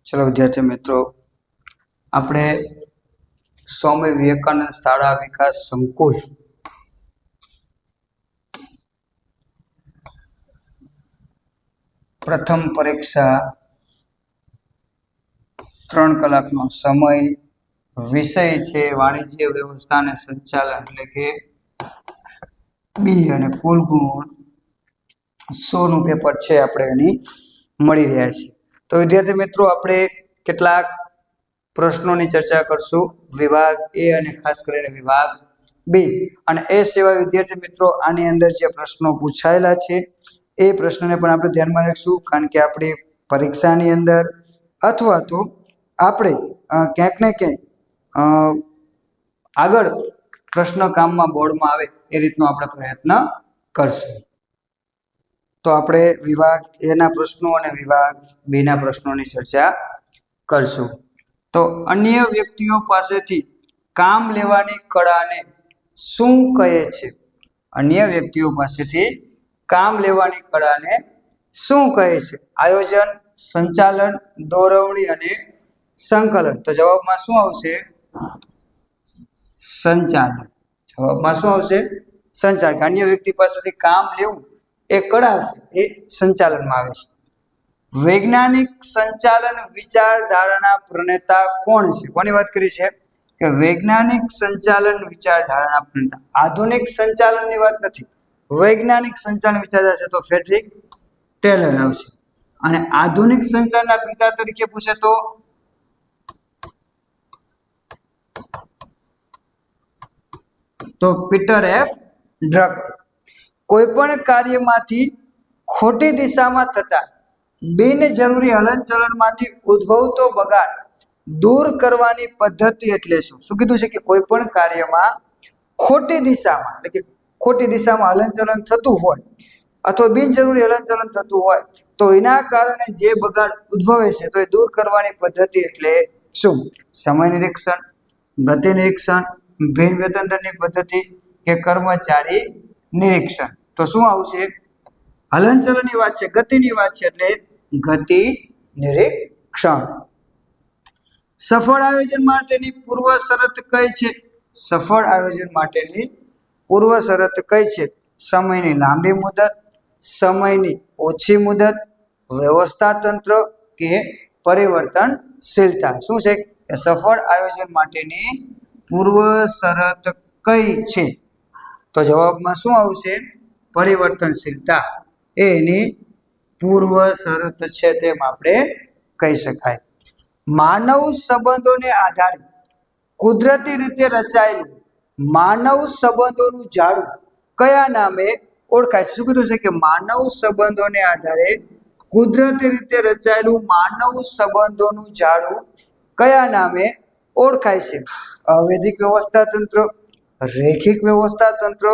ચલો વિદ્યાર્થી મિત્રો, આપણે સ્વામી વિવેકાનંદ શાળા વિકાસ સંકુલ પ્રથમ પરીક્ષા 3 કલાકનો સમય, વિષય છે વાણિજ્ય વ્યવસ્થા અને સંચાલન એટલે કે બી, અને કુલ ગુણ 100 નું પેપર છે આપણે એની મળી રહ્યા છે. તો વિદ્યાર્થી મિત્રો, આપણે કેટલાક પ્રશ્નોની ચર્ચા કરશું વિભાગ એ અને ખાસ કરીને વિભાગ બી. અને એ સિવાય વિદ્યાર્થી મિત્રો, આની અંદર જે પ્રશ્નો પૂછાયેલા છે એ પ્રશ્નને પણ આપણે ધ્યાનમાં રાખશું, કારણ કે આપણી પરીક્ષાની અંદર અથવા તો આપણે ક્યાંક ને ક્યાંક આગળ પ્રશ્ન કામમાં બોર્ડમાં આવે એ રીતનો આપણે પ્રયત્ન કરશું. તો આપણે વિભાગ એ ના પ્રશ્નો અને વિભાગ બી ના પ્રશ્નોની ચર્ચા કરશું. તો અન્ય વ્યક્તિઓ પાસેથી કામ લેવાની કળાને શું કહે છે? અન્ય વ્યક્તિઓ પાસેથી કામ લેવાની કળાને શું કહે છે? આયોજન, સંચાલન, દોરવણી અને સંકલન. તો જવાબમાં શું આવશે? સંચાલન. જવાબમાં શું આવશે? સંચાલન. અન્ય વ્યક્તિ પાસેથી કામ લેવું એ કળા છે, એ સંચાલનમાં આવે છે. વૈજ્ઞાનિક સંચાલન વિચારધારાના પ્રણેતા કોણ છે? કોની વાત કરી છે? કે વૈજ્ઞાનિક સંચાલન વિચારધારાના પ્રણેતા. આધુનિક સંચાલનની વાત નથી, વૈજ્ઞાનિક સંચાલન વિચારધારા છે તો ફ્રેડરિક ટેલર આવશે. અને આધુનિક સંચાલનના પિતા તરીકે પૂછે તો પીટર એફ ડ્રકર. કોઈ પણ કાર્યમાંથી ખોટી દિશામાં થતા બિનજરૂરી હલનચલનમાંથી ઉદ્ભવતો બગાડ દૂર કરવાની પદ્ધતિ એટલે શું? શું કીધું છે? કે કોઈ પણ કાર્યમાં ખોટી દિશામાં એટલે કે ખોટી દિશામાં હલનચલન થતું હોય અથવા બિનજરૂરી હલનચલન થતું હોય તો એના કારણે જે બગાડ ઉદ્ભવે છે તો એ દૂર કરવાની પદ્ધતિ એટલે શું? સમય નિરીક્ષણ, ગતિ નિરીક્ષણ, ભિન્ન વેતન દરની પદ્ધતિ કે કર્મચારી નિરીક્ષણ. તો શું આવશે? હલનચલનની વાત છે, ગતિની વાત છે એટલે ગતિ નિરીક્ષણ. સફળ આયોજન માટેની પૂર્વ શરત કઈ છે? સફળ આયોજન માટેની પૂર્વ શરત કઈ છે? સમયની લાંબી મુદત, સમયની ઓછી મુદત, વ્યવસ્થા તંત્ર કે પરિવર્તનશીલતા. શું છે? કે સફળ આયોજન માટેની પૂર્વ શરત કઈ છે? તો જવાબમાં શું આવશે? પરિવર્તનશીલતા એની પૂર્વ શરત છે તેમ આપણે કહી શકાય. માનવ સંબંધોને આધારે કુદરતી રીતે રચાયેલું માનવ સંબંધોનું જાળું કયા નામે ઓળખાય છે? શું કીધું છે? કે માનવ સંબંધોને આધારે કુદરતી રીતે રચાયેલું માનવ સંબંધોનું જાળું કયા નામે ઓળખાય છે? અવૈધિક વ્યવસ્થા તંત્ર, રૈખિક વ્યવસ્થા તંત્ર,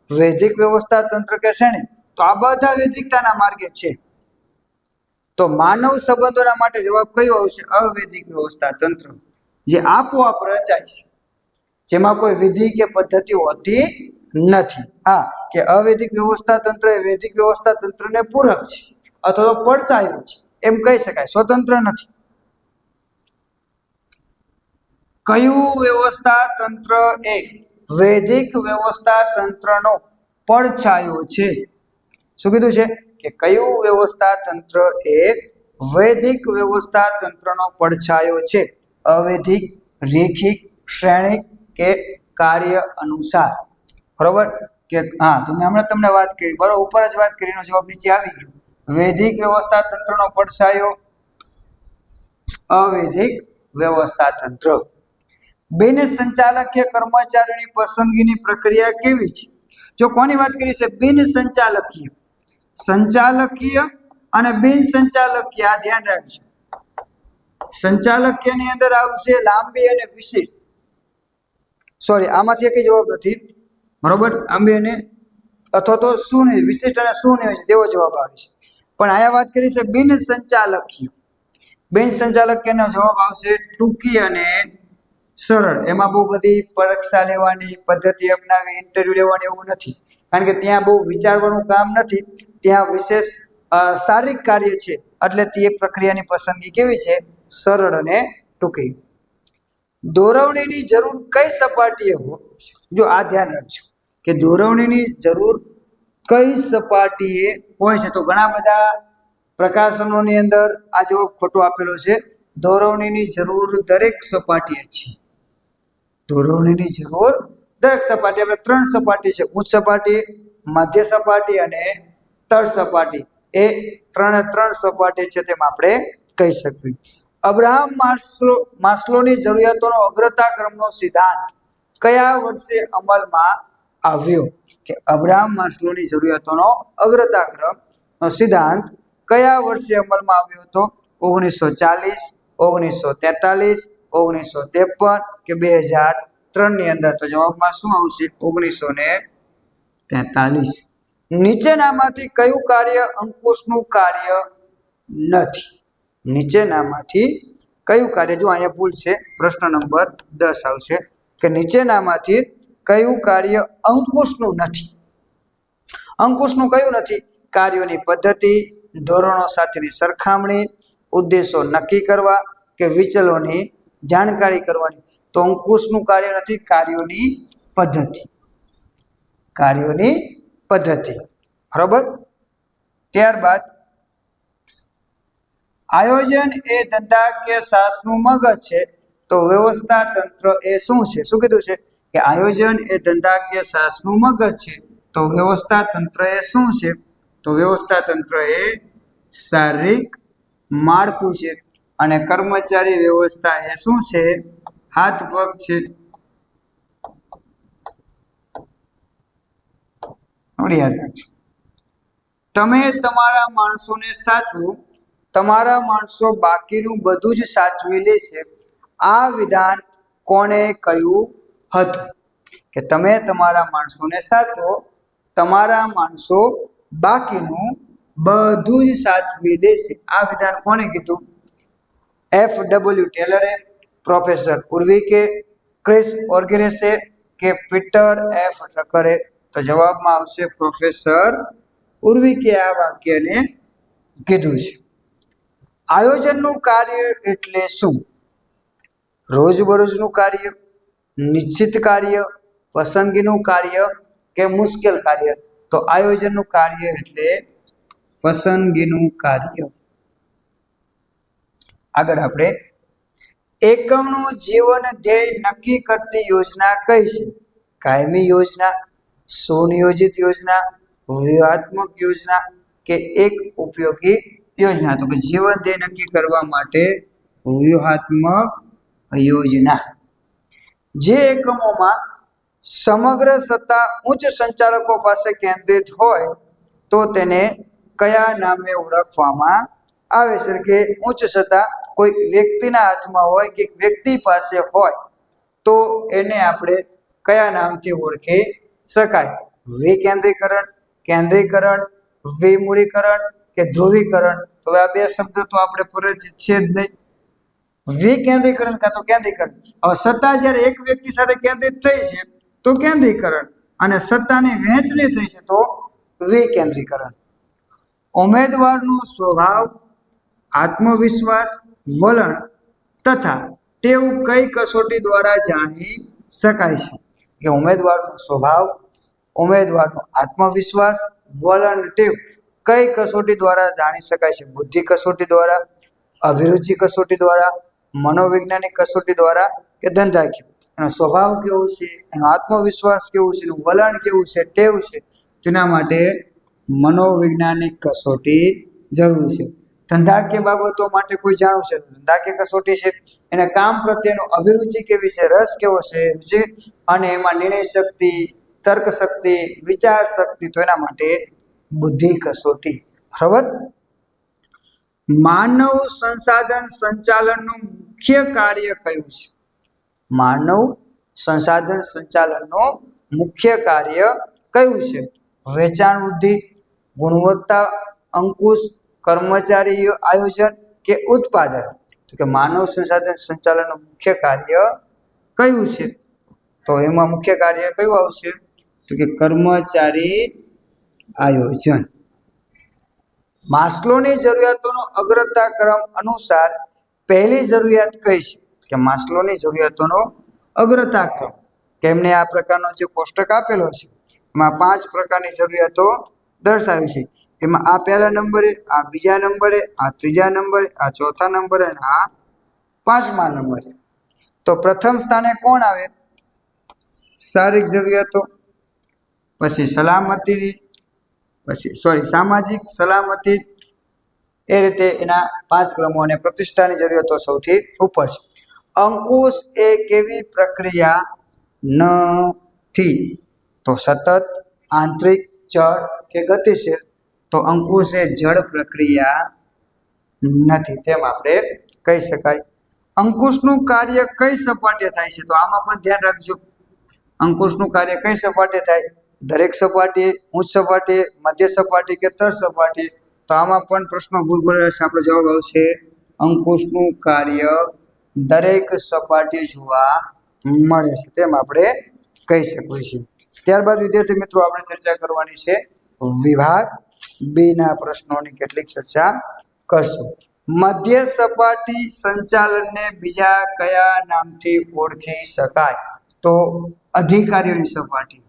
વૈદિક વ્યવસ્થા તંત્ર કે શ્રેણી. તો આ બધા વૈદિકતાના માર્ગે છે. તો માનવ સંબંધોના માટે જવાબ કયો આવશે? અવૈધિક વ્યવસ્થા તંત્ર, જે આપોઆપ રચાય છે, જેમાં કોઈ વિધિ કે પદ્ધતિ હોતી નથી. હા, કે અવૈધિક વ્યવસ્થા તંત્ર એ વૈદિક વ્યવસ્થા તંત્રને પૂરક છે અથવા તો પડછાયો છે એમ કહી શકાય, સ્વતંત્ર નથી. કયું વ્યવસ્થા તંત્ર એ વૈદિક વ્યવસ્થા તંત્રનો પડછાયો છે? શું કીધું છે? કે કયું વ્યવસ્થા તંત્ર એ વૈદિક વ્યવસ્થા તંત્રનો પડછાયો છે? અવૈધિક, રેખિક, શ્રેણિક કે કાર્ય અનુસાર. બરોબર? કે હા, તો મેં હમણાં તમને વાત કરી, બરોબર, ઉપર જ વાત કરીને જવાબ નીચે આવી ગયો. વૈદિક વ્યવસ્થા તંત્રનો પડછાયો અવૈધિક વ્યવસ્થા તંત્ર. બિન સંચાલકીય કર્મચારીની પસંદગીની પ્રક્રિયા કેવી છે? જો કોની વાત કરી છે? બિન સંચાલકીય. સંચાલકીય અને બિન સંચાલકીય, આ ધ્યાન રાખજો. સંચાલકીયની અંદર આવશે લાંબી અને વિશિષ્ટ. સોરી, આમાંથી એક જવાબ નથી. બરોબર? લાંબી અને અથવા તો શું નહીં, વિશિષ્ટ અને શું નહીં તેવો જવાબ આવે છે. પણ આયા વાત કરી છે બિન સંચાલકીય. બિન સંચાલકીયનો જવાબ આવશે ટૂંકી અને સરળ. એમાં બહુ બધી પરીક્ષા લેવાની, પદ્ધતિ અપનાવી, ઇન્ટરવ્યુ લેવાની એવું નથી, કારણ કે ત્યાં બહુ વિચારવાનું કામ નથી. ત્યાં વિશેષ શારીરિક કાર્ય છે એટલે તે પ્રક્રિયાની પસંદગી કેવી છે? સરળ અને ટૂંકી. દોરવણીની જરૂર કઈ સપાટીએ હોય? જો આ ધ્યાન રાખજો કે દોરવણીની જરૂર કઈ સપાટીએ હોય છે. તો ઘણા બધા પ્રકાશનોની અંદર આ જેવો ફોટો આપેલો છે. દોરવણીની જરૂર દરેક સપાટીએ છે. દોરવણીની જરૂર દરેક સપાટી. આપણે 3 સપાટી છે: ઉચ્ચ સપાટી, મધ્ય સપાટી અને તળ સપાટી. એ 3 સપાટી છે તેમ આપણે કહી શકીએ. અબ્રાહમ માસ્લોની જરૂરિયાતોનો અગ્રતા ક્રમનો સિદ્ધાંત કયા વર્ષે અમલમાં આવ્યો? કે અબ્રાહમ માસ્લોની જરૂરિયાતોનો અગ્રતા ક્રમનો સિદ્ધાંત કયા વર્ષે અમલમાં આવ્યો હતો? 1940, 1943, 1953 કે 2003 ની અંદર? તો જવાબમાં શું આવશે? 1943. નીચેનામાંથી કયું કાર્ય અંકુશનું કાર્ય નથી? નીચેનામાંથી કયું કાર્ય, જો અહીંયા ભૂલ છે, પ્રશ્ન નંબર 10 આવશે કે નીચેનામાંથી કયું કાર્ય અંકુશનું નથી? અંકુશનું કયું નથી? કાર્યોની પદ્ધતિ, ધોરણો સાથેની સરખામણી, ઉદ્દેશો નક્કી કરવા કે વિચલોની જાણકારી કરવાની. તો અંકુશનું કાર્ય નથી, કાર્યોની પદ્ધતિ. કાર્યોની પદ્ધતિ. બરાબર. ત્યારબાદ આયોજન એ ધંધાકીય શાસ્ત્રનું મગજ છે. તો વ્યવસ્થા તંત્ર એ શું છે? શું કીધું છે? કે આયોજન એ ધંધાકીય શાસ્ત્રનું મગજ છે. તો વ્યવસ્થા તંત્ર એ શું છે? તો વ્યવસ્થા તંત્ર એ શારીરિક માળખું છે. અને કર્મચારી વ્યવસ્થા એ શું છે? હાથ પગ છે. યાદ રાખજો. તમે તમારા માણસોને સાચવો, તમારા માણસો બાકીનું બધું જ સાચવી લેશે. આ વિધાન કોણે કહ્યું હતું? કે તમે તમારા માણસોને સાચવો, તમારા માણસો બાકીનું બધું જ સાચવી લેશે. આ વિધાન કોણે કીધું? F.W. ટેલરે, પ્રોફેસર ઉર્વિકે, ક્રિસ ઓર્ગેરેસે કે પીટર એફ ડ્રકરે? તો જવાબમાં આવશે પ્રોફેસર ઉર્વિકે આ વાક્યને કીધું છે. આયોજનનું કાર્ય એટલે શું? રોજબરોજનું કાર્ય, નિશ્ચિત કાર્ય, પસંદગીનું કાર્ય કે મુશ્કેલ કાર્ય? તો આયોજનનું કાર્ય એટલે પસંદગીનું કાર્ય. આગળ આપણે એકમનું જીવન ધ્યેય નક્કી કરતી યોજના કઈ છે? કાયમી યોજના, સુનિયોજિત યોજના, વ્યૂહાત્મક યોજના કે એક ઉપયોગી યોજના? તો કે જીવન ધ્યેય નક્કી કરવા માટે વ્યૂહાત્મક યોજના. જે એકમોમાં સમગ્ર સત્તા ઉચ્ચ સંચાલકો પાસે કેન્દ્રિત હોય તો તેને કયા નામે ઓળખવામાં આવે છે? કે ઉચ્ચ સત્તા કોઈ વ્યક્તિના હાથમાં હોય કે વ્યક્તિ પાસે હોય તો એને આપણે કયા નામથી ઓળખી શકાય? વિકેન્દ્રીકરણ, કેન્દ્રીકરણ, વિમૂળીકરણ કે ધ્રુવીકરણ? તો આ બે શબ્દો તો આપણે પરિચિત છે જ નહીં. વિકેન્દ્રીકરણ કાં તો કેન્દ્રીકરણ. હવે સત્તા જ્યારે એક વ્યક્તિ સાથે કેન્દ્રિત થઈ છે તો કેન્દ્રીકરણ, અને સત્તાની વહેંચણી થઈ છે તો વિકેન્દ્રીકરણ. ઉમેદવારનો સ્વભાવ, આત્મવિશ્વાસ, વલણ તથા ટેવ કઈ કસોટી દ્વારા જાણી શકાય છે? કે ઉમેદવારનો સ્વભાવ, ઉમેદવારનો આત્મવિશ્વાસ, વલણ, ટેવ કઈ કસોટી દ્વારા જાણી શકાય છે? બુદ્ધિ કસોટી દ્વારા, અભિરુચિ કસોટી દ્વારા, મનોવૈજ્ઞાનિક કસોટી દ્વારા કે ધંધાકીય? એનો સ્વભાવ કેવો છે, એનો આત્મવિશ્વાસ કેવો છે, એનું વલણ કેવું છે, ટેવ છે, તેના માટે મનોવૈજ્ઞાનિક કસોટી જરૂર છે. ધંધાકીય બાબતો માટે કોઈ જાણવું છે, ધંધાકીય કસોટી છે. એને કામ પ્રત્યેનો અભિરુચિ કેવી છે, રસ કેવો છે, અને એમાં નિર્ણય શક્તિ, તર્ક શક્તિ, વિચાર શક્તિ, તો એના માટે બુદ્ધિ કસોટી. બરાબર. માનવ સંસાધન સંચાલનનું મુખ્ય કાર્ય કયું છે? માનવ સંસાધન સંચાલનનું મુખ્ય કાર્ય કયું છે? વેચાણ વૃદ્ધિ, ગુણવત્તા અંકુશ, કર્મચારી આયોજન કે ઉત્પાદન? તો કે માનવ સંસાધન સંચાલનનું મુખ્ય કાર્ય કયું છે? તો એમાં મુખ્ય કાર્ય કયું આવશે? તો કે કર્મચારી આયોજન. માસ્લોની જરૂરિયાતોનો અગ્રતા ક્રમ અનુસાર પહેલી જરૂરિયાત કઈ છે? કે માસ્લોની જરૂરિયાતોનો અગ્રતા ક્રમ, કે એમને આ પ્રકારનો જે કોષ્ટક આપેલો છે એમાં 5 પ્રકારની જરૂરિયાતો દર્શાવી છે. એમાં આ પહેલા નંબરે, આ બીજા નંબરે, આ ત્રીજા નંબરે, આ ચોથા નંબરે અને આ 5મા નંબરે. તો પ્રથમ સ્થાને કોણ આવે? શારીરિક જરૂરિયાતો, પછી સલામતી, પછી સામાજિક, સલામતી, એ રીતે એના 5 ક્રમો અને પ્રતિષ્ઠાની જરૂરિયાતો સૌથી ઉપર છે. અંકુશ એ કેવી પ્રક્રિયા નથી? તો સતત, આંતરિક, જળ કે ગતિશીલ? તો અંકુશ એ જળ પ્રક્રિયા નથી, તેમ આપણે કહી શકાય. અંકુશનું કાર્ય કઈ સપાટીએ થાય છે? તો આમાં પણ ધ્યાન રાખજો. અંકુશનું કાર્ય કઈ સપાટીએ થાય? દરેક સપાટીએ, ઉચ્ચ સપાટીએ, મધ્ય સપાટી કે તળ સપાટીએ? તો આમાં પણ પ્રશ્નો ભૂલ રહેશે. આપણો જવાબ આવશે અંકુશનું કાર્ય દરેક સપાટીએ જોવા મળે છે, તેમ આપણે કહી શકીએ છીએ. ત્યારબાદ વિદ્યાર્થી મિત્રો આપણે ચર્ચા કરવાની છે વિભાગ બી ના પ્રશ્નોની કેટલીક ચર્ચા કરશું. મધ્ય સપાટી સંચાલનને બીજા કયા નામથી ઓળખી શકાય? તો અધિકારીઓની સપાટી.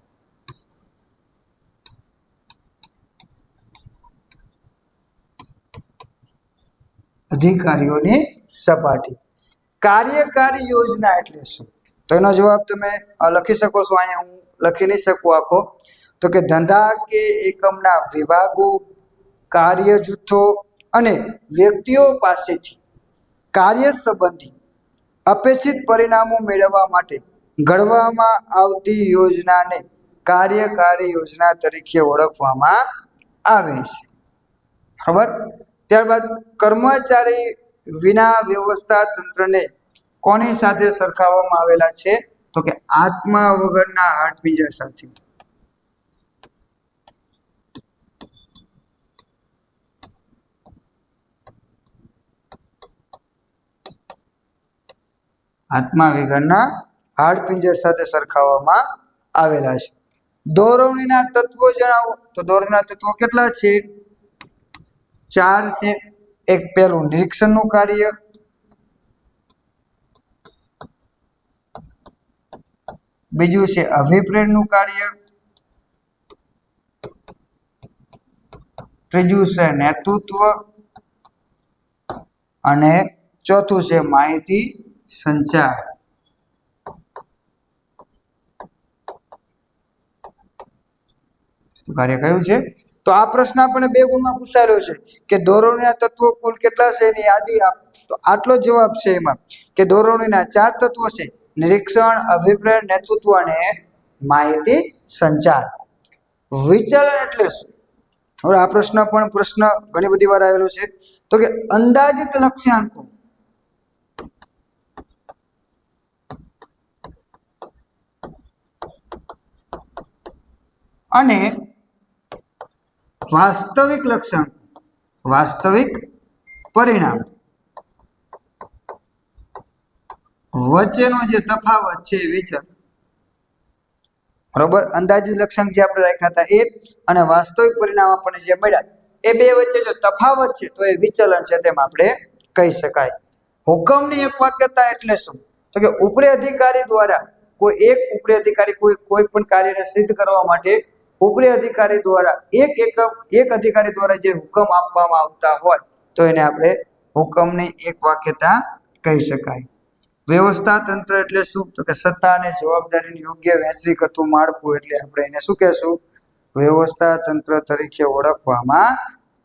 અધિકારીઓની સપાટી. કાર્યકારી યોજના એટલે શું? તો એનો જવાબ તમે લખી શકો છો. અહીંયા હું લખી નહીં શકું આખો. તો કે ધંધા કે એકમના વિભાગો, કાર્ય જૂથો અને વ્યક્તિઓ પાસેથી કાર્ય સંબંધી અપેક્ષિત પરિણામો મેળવવા માટે ઘડવામાં આવતી યોજનાને કાર્યકારી યોજના તરીકે ઓળખવામાં આવે છે. બરાબર. ત્યારબાદ કર્મચારી વિના વ્યવસ્થા તંત્રને કોની સાથે સરખાવવામાં આવેલા છે? તો કે આત્મા વગરના હાડપિંજર સાથે. આત્મા વગરના હાડપિંજર સાથે સરખાવવામાં આવેલા છે. દોરવણીના તત્વો જણાવો. તો દોરવણીના તત્વો કેટલા છે? 4 છે. એક પહેલું નિરીક્ષણનું કાર્ય, બીજું છે અભિપ્રેરણનું કાર્ય, ત્રીજું છે નેતૃત્વ અને ચોથું છે માહિતી સંચાર. કાર્ય કયું છે? તો આ પ્રશ્ન આપણને 2 ગુણમાં પૂછાયેલો છે કે દોરવણીના તત્વો કુલ કેટલા છે એની યાદી આપ. તો આટલો જવાબ છે એમાં કે દોરવણીના 4 તત્વો છે: નિરીક્ષણ, અભિપ્રેરણ, નેતૃત્વ અને માહિતી સંચાર. વિચલન એટલે શું? હવે આ પ્રશ્ન ઘણી બધી વાર આવેલો છે. તો કે અંદાજિત લક્ષ્યાંકો અને વાસ્તવિક લક્ષ્યાંક, વાસ્તવિક પરિણામ વચ્ચેનો જે તફાવત છે એ વિચલન. બરોબર. અંદાજિત લક્ષ્યાંક જે આપણે રાખ્યા હતા એ અને વાસ્તવિક પરિણામ આપણને જે મળ્યા એ 2 વચ્ચે જો તફાવત છે તો એ વિચલન છે, તેમ આપણે કહી શકાય. હુકમની એક વાક્યતા એટલે શું? તો કે ઉપરી અધિકારી દ્વારા કોઈ પણ કાર્યને સિદ્ધ કરવા માટે ઉપરી અધિકારી દ્વારા એક અધિકારી દ્વારા જે હુકમ આપવામાં આવતા હોય તો એને આપણે હુકમની એક વાક્યતા કહી શકાય. વ્યવસ્થા તંત્ર એટલે શું? તો કે સત્તા અને જવાબદારીની યોગ્ય વહેંચણી કરતું માળખું, એટલે આપણે એને શું કહેશું? વ્યવસ્થા તંત્ર તરીકે ઓળખવામાં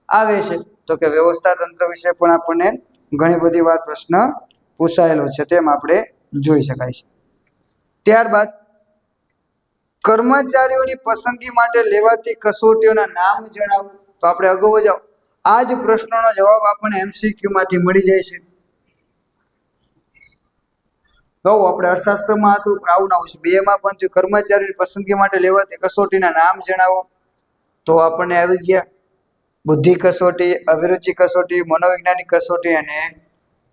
આવે છે. તો કે વ્યવસ્થા તંત્ર વિશે પણ આપણને ઘણી બધી વાર પ્રશ્ન પૂછાયેલો છે, તેમ આપણે જોઈ શકાય છે. ત્યારબાદ કર્મચારીઓની પસંદગી માટે લેવાતી કસોટીઓના નામ જણાવો. તો આપણે અગાઉ જ આ જ પ્રશ્નનો જવાબ આપણને MCQ માંથી મળી જાય છે. તો આપણે અર્થશાસ્ત્રમાં હતું પણ આવું ના હોય છે. 2 માં પણ કર્મચારીની પસંદગી માટે લેવાતી કસોટીના નામ જણાવો. તો આપણને આવી ગયા બુદ્ધિ કસોટી, અભિરુચિ કસોટી, મનોવૈજ્ઞાનિક કસોટી અને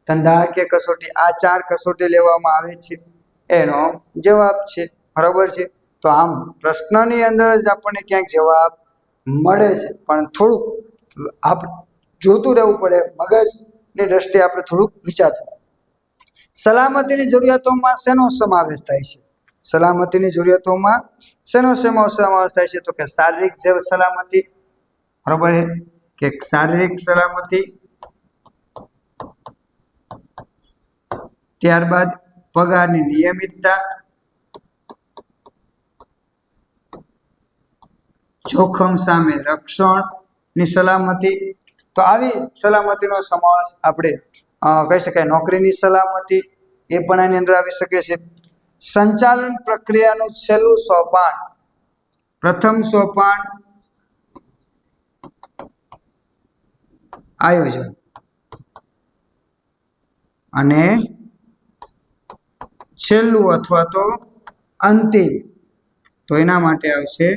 ધંધાકીય કસોટી. આ 4 કસોટી લેવામાં આવે છે, એનો જવાબ છે. બરાબર છે. તો આમ પ્રશ્નની અંદર જ આપણને ક્યાંક જવાબ મળે છે, પણ થોડુંક જોતું રહેવું પડે, મગજની દ્રષ્ટિએ આપણે થોડુંક વિચારવું. સલામતીની જરૂરિયાતોમાં શેનો સમાવેશ થાય છે? સલામતીની જરૂરિયાતોમાં શેનો સમાવેશ થાય છે? તો કે શારીરિક સલામતી, બરોબર છે કે શારીરિક સલામતી, ત્યારબાદ પગારની નિયમિતતા, જોખમ સામે રક્ષણની સલામતી. તો આવી સલામતીનો સમાવેશ આપણે કહી શકાય. નોકરીની સલામતી એ પણ આની અંદર આવી શકે છે. સંચાલન પ્રક્રિયાનું છેલ્લું સોપાન, પ્રથમ સોપાન આયોજન અને છેલ્લું અથવા તો અંતિમ, તો એના માટે આવશે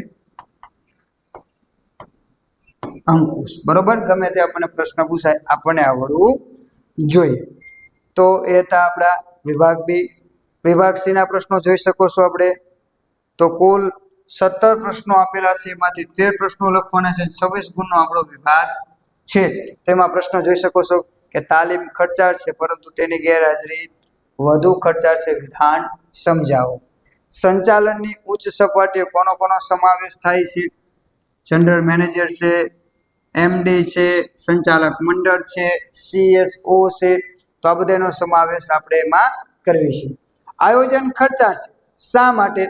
અંકુશ. બરોબર, ગમે તે આપણને પ્રશ્ન પૂછાય આપણને આવડવું જોઈએ. તો એ હતા આપણા વિભાગ બી. વિભાગ સી ના પ્રશ્નો જોઈ શકો છો આપણે. તો કુલ 17 પ્રશ્નો આપેલા છે, એમાંથી 13 પ્રશ્નો લખવાના છે. 26 ગુણનો આપણો વિભાગ છે. તેમાં પ્રશ્નો જોઈ શકો છો કે તાલીમ ખર્ચાળ છે, પરંતુ તેની ગેરહાજરી વધુ ખર્ચાળ છે, વિધાન સમજાવો. સંચાલનની ઉચ્ચ સપાટીએ કોનો કોનો સમાવેશ થાય છે? જનરલ મેનેજર છે, એમડી છે, સંચાલક મંડળ છે, સીએસઓ છે. તો આ બધાનો સમાવેશ આપણે એમાં કરવી છે. આયોજન ખર્ચાળ છે. શા માટે?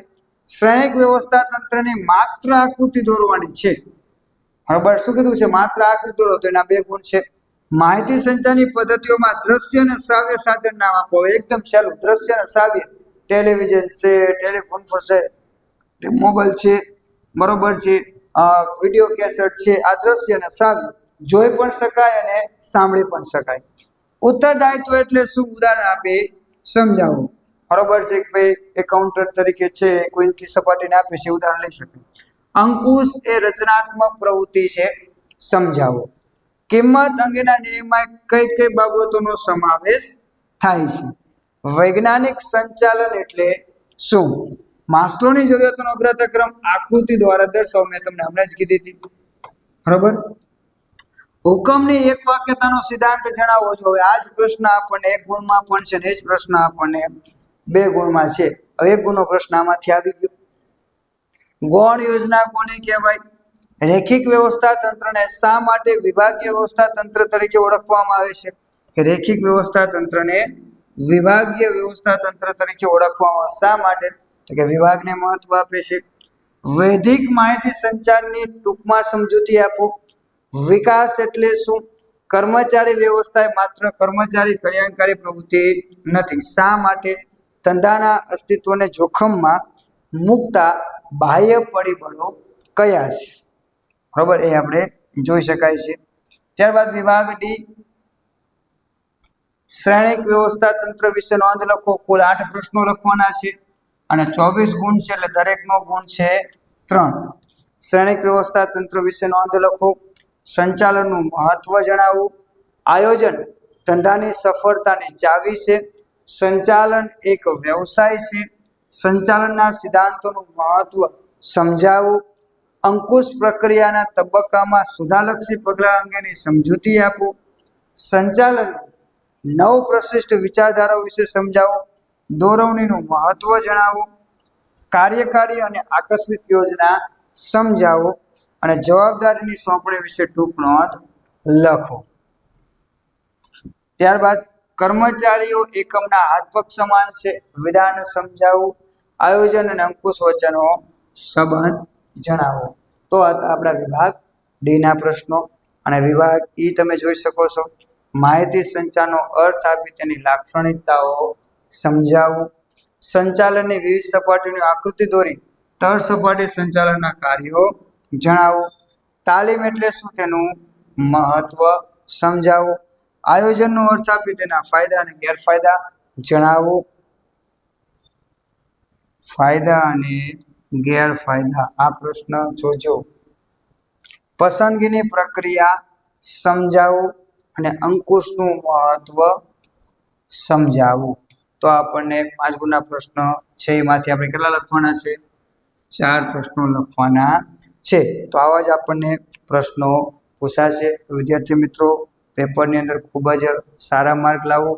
શ્રેણિક વ્યવસ્થા તંત્રની માત્ર આકૃતિ દોરવાની છે. બરાબર, શું કીધું છે? માત્ર આકૃતિ દોરો. તો એના 2 ગુણ છે. માહિતી સંચારની પદ્ધતિઓમાં દ્રશ્ય અને શ્રાવ્ય સાધન નામ આપો. એકદમ સહેલું, દ્રશ્ય અને શ્રાવ્ય. ટેલિવિઝન છે, ટેલિફોન છે, મોબાઈલ છે, બરોબર છે, વિડીયો કેસેટ છે. આ દ્રશ્ય અને શ્રાવ્ય જોઈ પણ શકાય અને સાંભળી પણ શકાય. ઉત્તરદાયિત્વ એટલે શું? ઉદાહરણ આપે સમજાવો. બરોબર છે કે ભાઈ એકાઉન્ટન્ટ તરીકે છે, કોઈ સપાટીને આપે છે, ઉદાહરણ લઈ શકાય. અંકુશ એ રચનાત્મક પ્રવૃત્તિ છે, સમજાવો. કિંમત અંગેના નિર્ણયમાં કઈ કઈ બાબતોનો સમાવેશ થાય છે? વૈજ્ઞાનિક સંચાલન એટલે શું? માસ્લોની જરૂરિયાતોનો અગ્રતાક્રમ આકૃતિ દ્વારા દર્શાવો. મેં તમને હમણાં જ કીધી હતી, બરોબર. હુકમની એક વાક્યતાનો સિદ્ધાંત જણાવો. જો હવે આ જ પ્રશ્ન આપણને 1 ગુણમાં પણ છે ને એ જ પ્રશ્ન આપણને 2 ગુણમાં છે. હવે 1 ગુણનો પ્રશ્ન આમાંથી આવી ગયો. ગૌણ યોજના કોને કહેવાય? રેખિક વ્યવસ્થા તંત્રને શા માટે વિભાગીય વ્યવસ્થા તંત્ર તરીકે ઓળખવામાં આવે છે? કે રેખિક વ્યવસ્થા તંત્રને વિભાગીય વ્યવસ્થા તંત્ર તરીકે ઓળખવામાં આવે. શા માટે? તો કે વિભાગને મહત્વ આપે છે. વૈધિક માહિતી સંચારની ટૂંકમાં સમજૂતી આપો. વિકાસ એટલે શું? કર્મચારી વ્યવસ્થા એ માત્ર કર્મચારી કલ્યાણકારી પ્રવૃત્તિ નથી. શા માટે? ધંધાના અસ્તિત્વને જોખમમાં મૂકતા બાહ્ય પરિબળો કયા છે? બરોબર, એ આપણે જોઈ શકાય છે. ત્યારબાદ વિભાગ ડી, શ્રેણિક વ્યવસ્થા તંત્ર વિશે નોંધ લખો. કુલ 8 પ્રશ્નો લખવાના છે અને 24 ગુણ છે, એટલે દરેકનો ગુણ છે 3. શ્રેણિક વ્યવસ્થા તંત્ર વિશે નોંધ લખો. સંચાલનનું મહત્વ જણાવો. આયોજન ધંધાની સફળતાની ચાવી છે. સંચાલન એક વ્યવસાય છે. સંચાલનના સિદ્ધાંતોનું મહત્વ સમજાવો. અંકુશ પ્રક્રિયાના તબક્કામાં સુધારલક્ષી પગલાં અંગેની સમજૂતી આપો. સંચાલન 9 પ્રશિષ્ટ વિચારધારાઓ વિશે સમજાવો. દોરવણીનું મહત્વ જણાવો. કાર્યકારી અને આકસ્મિક યોજના સમજાવો અને જવાબદારીની સોંપણી વિશે ટૂંક નોંધ લખો. ત્યારબાદ કર્મચારીઓ એકમના હાથ પગ સમાન છે. વિધાન સમજાવો. આયોજન અને અંકુશ વચ્ચેનો સંબંધ જણાવો. તો આપણા વિભાગ ડી ના પ્રશ્નો. અને વિભાગ ઈ તમે જોઈ શકો છો. માહિતી સંચારનો અર્થ આપી તેની લાક્ષણિકતાઓ સમજાવો. સંચાલનની વિવિધ સપાટીની આકૃતિ દોરી તળ સપાટી સંચાલનના કાર્યો જણાવો. તાલીમ એટલે શું? તેનું મહત્વ સમજાવો. આયોજનનો અર્થ આપી તેના ફાયદા અને ગેરફાયદા જણાવો. ફાયદા અને ગેરફાયદા આ પ્રશ્ન જોજો. પસંદગીની પ્રક્રિયા સમજાવો અને અંકુશનું મહત્વ સમજાવો. તો આપણને 5 ગુણના પ્રશ્ન છે, એમાંથી આપણે કેટલા લખવાના છે? 4 પ્રશ્નો લખવાના છે. તો આવા જ આપણને પ્રશ્નો પૂછાશે. તો વિદ્યાર્થી મિત્રો, પેપરની અંદર ખૂબ જ સારા માર્ક લાવો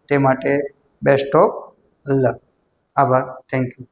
તે માટે બેસ્ટ ઓફ લક. આભાર. Thank you.